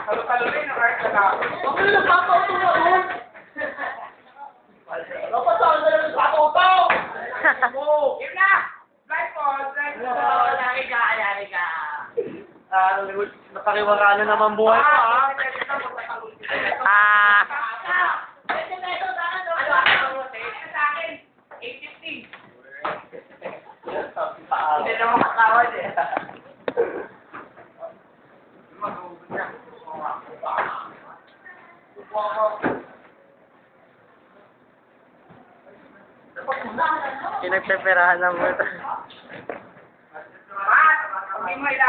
Talo-talo rin ang art na. Huwag mo nagpapauto mo doon. Dapat saan na lang nagpapauto? Oo. Game na! Blindfold! Lari ka. Napariwara na naman buhay ko, ha? Ah. Sa akin, 850. Hindi naman makakawad eh. Pinagpeperahan ng mo ito.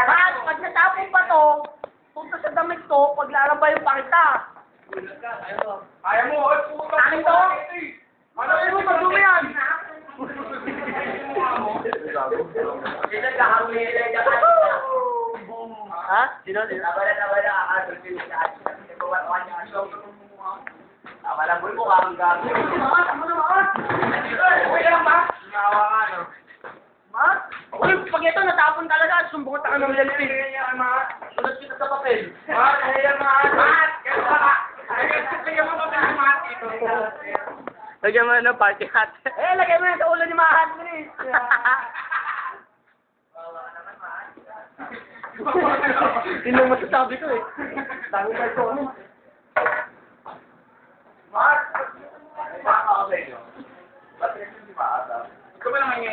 Mat, pag natapong pa to, punta sa damit ko, paglalabay yung pakita. Kaya mo, oy, puto. Akin to? Ano mo, madumi yan? Ha? Sino? Malambol mo ka ang gabi. Okay lang ba? Nawa ka, no? Mat? Uy, pag ito natapon talaga, sumbungan ka ng lalpig. Sunod kita sa papel. Lagyan mo na party hat. Lagay mo yan sa ulo ni Mahat, please. Yun ang masasabi ko eh. Dami ka ito, ano?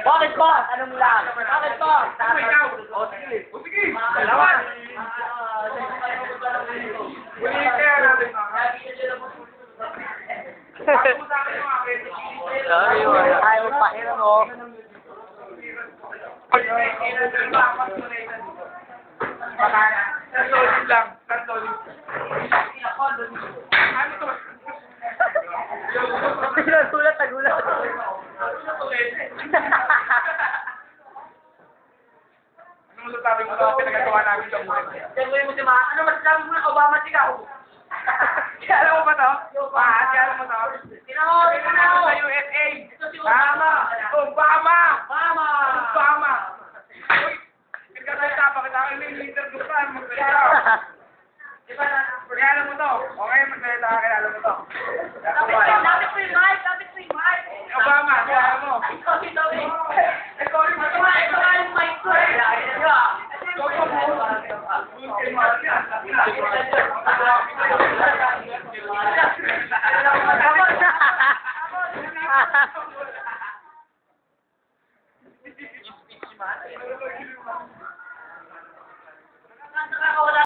Bakit ba? Anong lang? Bakit ba? O sige. Dalawa. Kaya natin. Sabi mo, ayaw pa. Hiram mo. Solid lang. Solid. Ano to? Nagulat, nagulat. Ano masasabi mo sa pinagagawa namin sa buhay? Siyempre mo si Mahat. Ano masasabi mo ng Obama sigaw? Kaya mo ba to? Kaya mo to? Tinaho! Sa USA. Ito si Obama. Obama! Obama! Obama! Uy! Nagkasalita pa kita. May leader doon ka. Magsalita. Kaya mo to. Okay, magsalita ka. Kaya mo to. Lapit mo yung mic! Lapit mo yung mic! Obama, kaya mo. Sorry. Sorry, Ito nga yung mic ko eh. Go, go, go.